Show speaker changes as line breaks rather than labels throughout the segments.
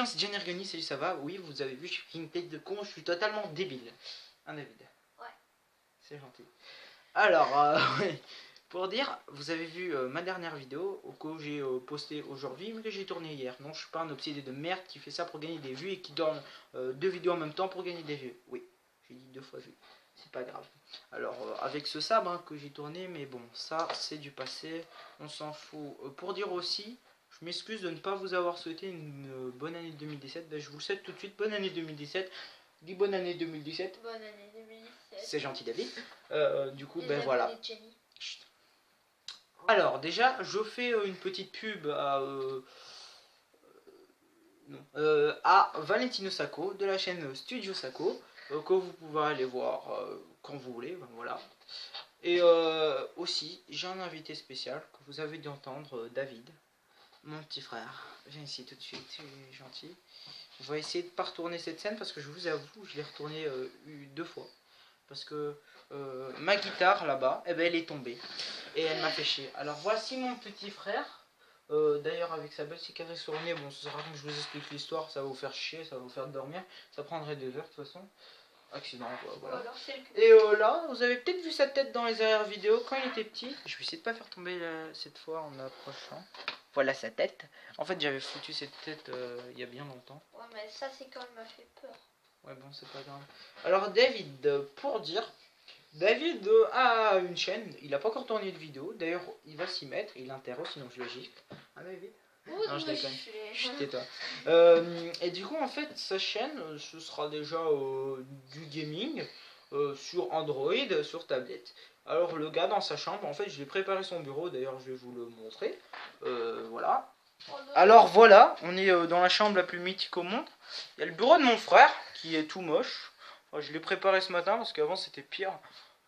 gens, c'est Gianni Ergani, salut, ça va? Oui, vous avez vu, j'ai pris une tête de con, je suis totalement débile. Hein, David?
Ouais.
C'est gentil. Alors, ouais. Pour dire, vous avez vu ma dernière vidéo que j'ai postée aujourd'hui, mais que j'ai tournée hier. Non, je suis pas un obsédé de merde qui fait ça pour gagner des vues et qui tourne 2 vidéos en même temps pour gagner des vues. Oui, j'ai dit 2 fois vues. C'est pas grave. Alors, avec ce sabre hein, que j'ai tourné, mais bon, ça, c'est du passé. On s'en fout. Pour dire aussi, je m'excuse de ne pas vous avoir souhaité une bonne année 2017. Ben, je vous le souhaite tout de suite. Bonne année 2017. Dis bonne année 2017.
Bonne année 2017.
C'est gentil, David. Du coup,
Les
ben voilà. Chut. Alors, déjà, je fais une petite pub à Valentino Sacco de la chaîne Studio Sacco que vous pouvez aller voir quand vous voulez. Ben, voilà. Et aussi, j'ai un invité spécial que vous avez dû entendre, David, mon petit frère. Viens ici tout de suite, tu es gentil. Je vais essayer de ne pas retourner cette scène parce que je vous avoue, je l'ai retournée 2 fois. Parce que ma guitare là-bas, eh ben, elle est tombée. Et elle m'a fait chier. Alors voici mon petit frère. D'ailleurs avec sa belle cicatrice sur le nez. Bon, ce sera quand je vous explique l'histoire. Ça va vous faire chier, ça va vous faire dormir. Ça prendrait 2 heures de toute façon. Accident quoi, voilà. Et là, vous avez peut-être vu sa tête dans les arrières vidéos quand il était petit. Je vais essayer de pas faire tomber cette fois en approchant. Voilà sa tête. En fait j'avais foutu cette tête il y a bien longtemps.
Ouais mais ça c'est quand même m'a fait peur.
Ouais bon c'est pas grave. Alors David, pour dire, David a une chaîne, il a pas encore tourné de vidéo, d'ailleurs il va s'y mettre, il l'intéresse sinon je le gifle. Ah David? Non je déconne, chut tais-toi. Et du coup en fait sa chaîne ce sera déjà du gaming sur Android, sur tablette. Alors le gars dans sa chambre, en fait je lui ai préparé son bureau, d'ailleurs je vais vous le montrer. Voilà. Alors voilà, on est dans la chambre la plus mythique au monde. Il y a le bureau de mon frère qui est tout moche. Enfin, je l'ai préparé ce matin parce qu'avant c'était pire.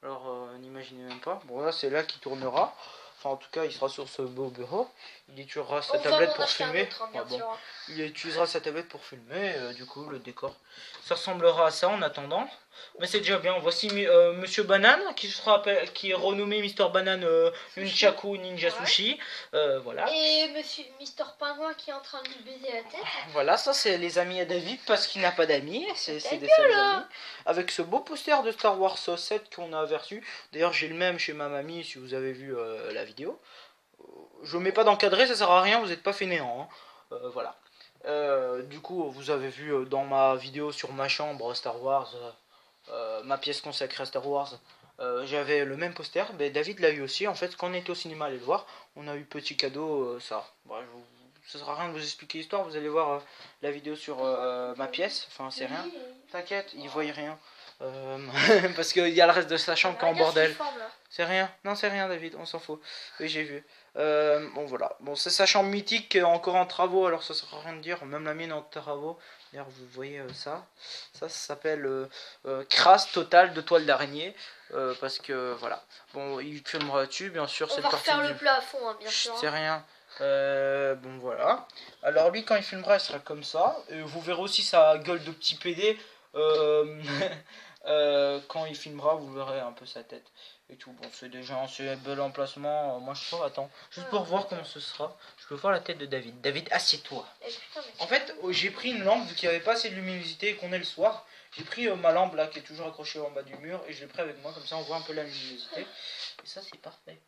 Alors n'imaginez même pas. Bon là c'est là qu'il tournera. Enfin en tout cas il sera sur ce beau bureau. Il utilisera sa tablette pour filmer. Autre, hein, bon. Il utilisera sa tablette pour filmer. Du coup le décor ça ressemblera à ça en attendant. Mais c'est déjà bien. Voici Monsieur Banane qui est renommé Mister Banane Nunchaku Ninja Sushi. Voilà.
Et Monsieur Mister Pingouin qui est en train de lui baiser la tête.
Voilà, ça c'est les amis à David parce qu'il n'a pas d'amis. C'est des seuls amis. Avec ce beau poster de Star Wars 7 qu'on a aperçu. D'ailleurs j'ai le même chez ma mamie si vous avez vu la vidéo. Je mets pas d'encadré, ça sert à rien, vous n'êtes pas fainéant. Hein. Voilà. Du coup vous avez vu dans ma vidéo sur ma chambre Star Wars. Ma pièce consacrée à Star Wars, j'avais le même poster, mais David l'a eu aussi. En fait, quand on était au cinéma, allez le voir, on a eu petit cadeau, ça. Bon, ça sert à rien de vous expliquer l'histoire, vous allez voir la vidéo sur ma pièce, enfin c'est rien. T'inquiète, il voit rien. Parce qu'il y a le reste de sa chambre qui est en bordel. C'est rien, non c'est rien David, on s'en fout. Oui j'ai vu. Bon voilà, bon c'est sa chambre mythique encore en travaux, alors ça sert à rien de dire, même la mienne est en travaux. D'ailleurs vous voyez ça s'appelle crasse totale de toile d'araignée. Parce que voilà, bon il filmera là-dessus bien sûr.
On va refaire le plafond hein, bien sûr.
C'est rien. Bon voilà. Alors lui quand il filmera il sera comme ça. Et vous verrez aussi sa gueule de petit PD. Quand il filmera vous verrez un peu sa tête et tout. Bon c'est déjà un bel emplacement. Moi je trouve, attends, juste pour voir comment ce sera. Je peux voir la tête de David. David assieds-toi. En fait j'ai pris une lampe vu qu'il n'y avait pas assez de luminosité et qu'on est le soir. J'ai pris ma lampe là qui est toujours accrochée en bas du mur et je l'ai pris avec moi comme ça on voit un peu la luminosité. Et ça c'est parfait.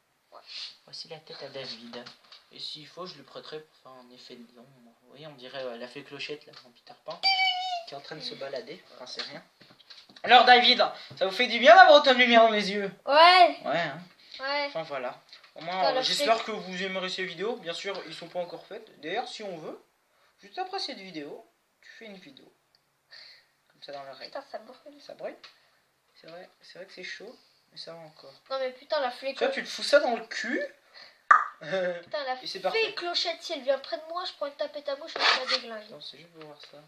Voici la tête à David. Et s'il faut je lui prêterai pour faire un effet de l'ombre. Vous voyez on dirait la fée Clochette là dans Peter Pan qui est en train de se balader. Enfin c'est rien. Alors David, ça vous fait du bien d'avoir autant de lumière dans les yeux?
Ouais.
Ouais hein.
Ouais.
Enfin voilà. Au moins j'espère que vous aimerez ces vidéos. Bien sûr ils sont pas encore faites. D'ailleurs si on veut, juste après cette vidéo, tu fais une vidéo. Comme ça dans l'oreille.
Putain ça brûle.
Ça brûle? C'est vrai que c'est chaud, mais ça va encore.
Non mais putain la fée.
Tu vois tu te fous ça dans le cul.
Putain la fée Clochette si elle vient près de moi, je prends une tapette à bouche et je la déglingue.
Non c'est juste pour voir ça.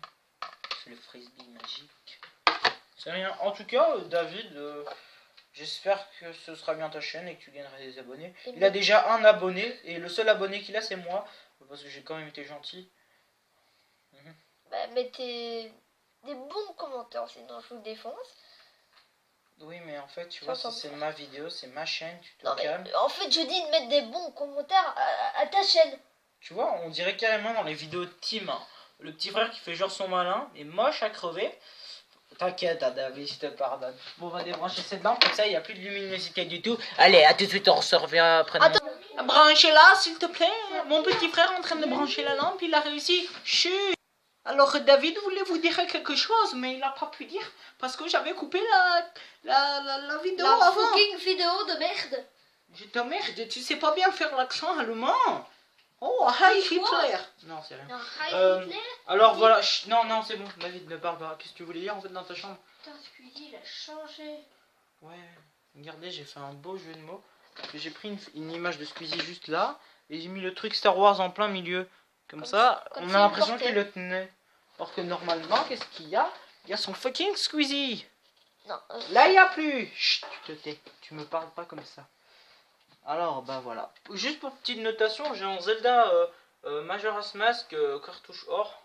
C'est le frisbee magique. C'est rien. En tout cas, David, j'espère que ce sera bien ta chaîne et que tu gagneras des abonnés. Il a déjà un abonné et le seul abonné qu'il a, c'est moi. Parce que j'ai quand même été gentil.
Bah, mettez des bons commentaires, sinon je vous défonce.
Oui, mais en fait, tu vois, c'est ma vidéo, c'est ma chaîne, tu te calmes.
En fait, je dis de mettre des bons commentaires à ta chaîne.
Tu vois, on dirait carrément dans les vidéos de team. Le petit frère qui fait genre son malin, est moche à crever. T'inquiète, David, je te pardonne. Bon, on va débrancher cette lampe, comme ça, il n'y a plus de luminosité du tout. Allez, à tout de suite, on se revient après.
Attends.
Branchez-la, s'il te plaît. Mon petit frère est en train de brancher la lampe, il a réussi. Chut. Alors, David voulait vous dire quelque chose, mais il n'a pas pu dire parce que j'avais coupé la vidéo
La
avant.
fucking vidéo de merde.
Je te merde, tu sais pas bien faire l'accent allemand. Oh, hi Hitler. Non, c'est rien.
Non, hi Hitler.
Alors voilà, non, c'est bon, David, ne parle pas. Qu'est-ce que tu voulais dire en fait dans ta chambre?
Putain, Squeezie, il a changé.
Ouais, regardez, j'ai fait un beau jeu de mots. J'ai pris une image de Squeezie juste là, et j'ai mis le truc Star Wars en plein milieu. Comme ça,
comme
on
s'il
a l'impression
portait.
qu'il le tenait. Alors que normalement, qu'est-ce qu'il y a? Il y a son fucking Squeezie.
Non.
Là, il n'y a plus. Chut, tu te tais, tu me parles pas comme ça. Alors, bah voilà. Juste pour petite notation, j'ai un Zelda Majora's Mask cartouche or.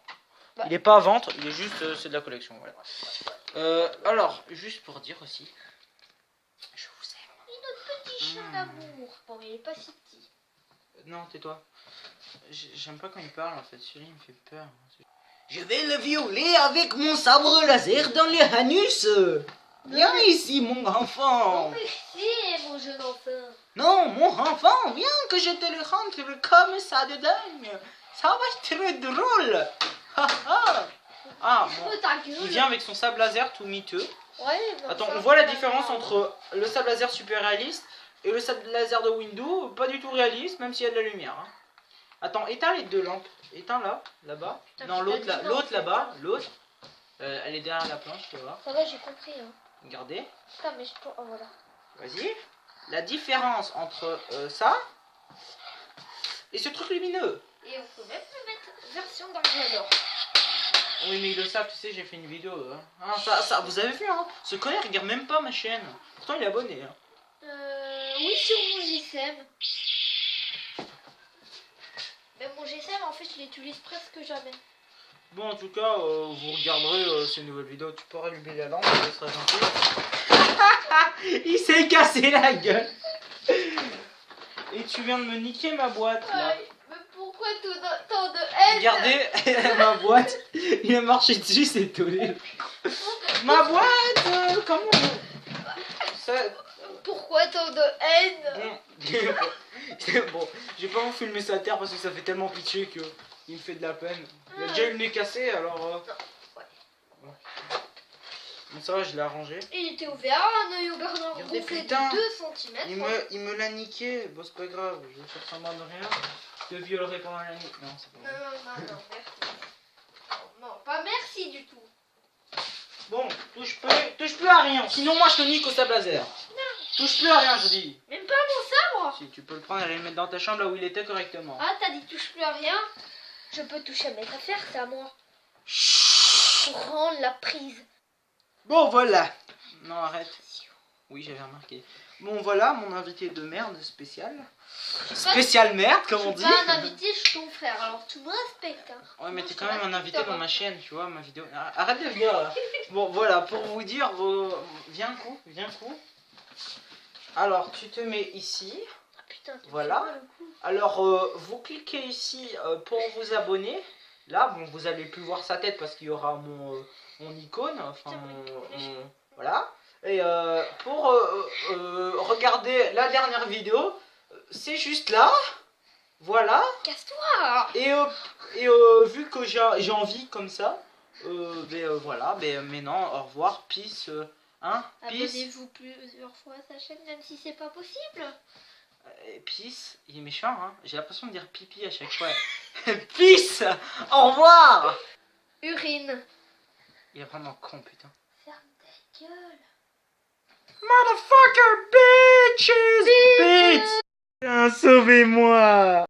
Bah.
Il est pas à vendre, il est juste, c'est de la collection, voilà. Alors, juste pour dire aussi, je vous aime.
Et notre petit chien d'amour. Bon, il est pas si petit.
Non, tais-toi. J'aime pas quand il parle en fait, celui-là il me fait peur. Je vais le violer avec mon sabre laser dans les anus. Viens ici mon enfant.
Oh, merci, mon jeune enfant.
Non, mon enfant, viens que je te le rentre comme ça de dingue. Ça va être drôle. Ah, bon.
Oh, ta gueule.
Il vient avec son sabre laser tout miteux.
Ouais, non,
Attends,
ça,
on voit la
c'est pas
différence
grave.
entre le sabre laser super réaliste et le sabre laser de Windows, pas du tout réaliste, même s'il y a de la lumière. Hein. Attends, éteins les deux lampes. Éteins là, là-bas.
Putain,
Non,
tu
l'autre
t'as
là,
dit non,
l'autre
en fait.
là-bas, l'autre. Elle est derrière la planche, tu vois.
Ça va, j'ai compris. Hein.
Regardez.
Putain, mais je peux. Oh, voilà.
Vas-y. La différence entre ça et ce truc lumineux.
Et on peut même le mettre version Dark Vador.
Oui, mais ils le savent, tu sais, j'ai fait une vidéo. Hein. Ah, ça, vous avez vu, hein. Ce connard, il regarde même pas ma chaîne. Pourtant, il est abonné. Hein.
Oui, sur mon GSM. Mais mon GSM, en fait, je l'utilise presque jamais.
Bon, en tout cas, vous regarderez ces nouvelles vidéos. Tu peux allumer la lampe, ça sera gentil. Il s'est cassé la gueule. Et tu viens de me niquer ma boîte, là.
Aïe, mais pourquoi tant de haine?
Regardez ma boîte. Il a marché dessus, c'est tout. Ma boîte comment ça...
Pourquoi tant de haine?
Bon, je vais pas vous filmer sa terre parce que ça fait tellement pitié que il me fait de la peine. Il a déjà eu le nez cassé, alors...
Ouais.
Bon, ça va, je l'ai arrangé.
Il était ouvert, un œil au gardien
Regardez,
gonflé
putain.
de 2 cm.
Il me l'a niqué. Bon, c'est pas grave, je vais faire semblant de rien. Je te violerai pendant la nuit. Non, c'est pas
Non,
vrai.
non, merci. Non, pas merci du tout.
Bon, touche plus à rien. Sinon, moi, je te nique au sable laser. Touche plus à rien, je dis.
Même pas mon sabre.
Si, tu peux le prendre et le mettre dans ta chambre là où il était correctement.
Ah, t'as dit touche plus à rien. Je peux toucher à mes affaires, c'est à moi. Pour rendre la prise.
Bon, voilà. Non, arrête. Oui, j'avais remarqué. Bon, voilà, mon invité de merde spécial. Spécial merde, comme on
Je
dit.
suis pas un invité, je suis ton frère, alors tu me respectes. Hein.
Ouais, mais
Sinon,
t'es
je
quand
te
même un
respecte
invité
pas.
dans ma chaîne, tu vois, ma vidéo. Arrête de venir là. Bon, voilà, pour vous dire, viens un coup, viens un coup. Alors, tu te mets ici.
Ah, putain, tu me
Voilà.
fais mal au cou.
Alors, vous cliquez ici pour vous abonner. Là, bon, vous allez plus voir sa tête parce qu'il y aura mon icône. Enfin, voilà. Et pour regarder la dernière vidéo, c'est juste là. Voilà.
Casse-toi.
Et vu que j'ai envie comme ça, voilà. Mais non, au revoir. Peace. Hein? Peace.
Abonnez-vous plusieurs fois à sa chaîne, même si c'est pas possible.
Peace, il est méchant, hein. J'ai l'impression de dire pipi à chaque fois. Peace. Au revoir.
Urine.
Il est vraiment con, putain.
Ferme ta gueule.
Motherfucker, bitches, bitch. Sauvez-moi.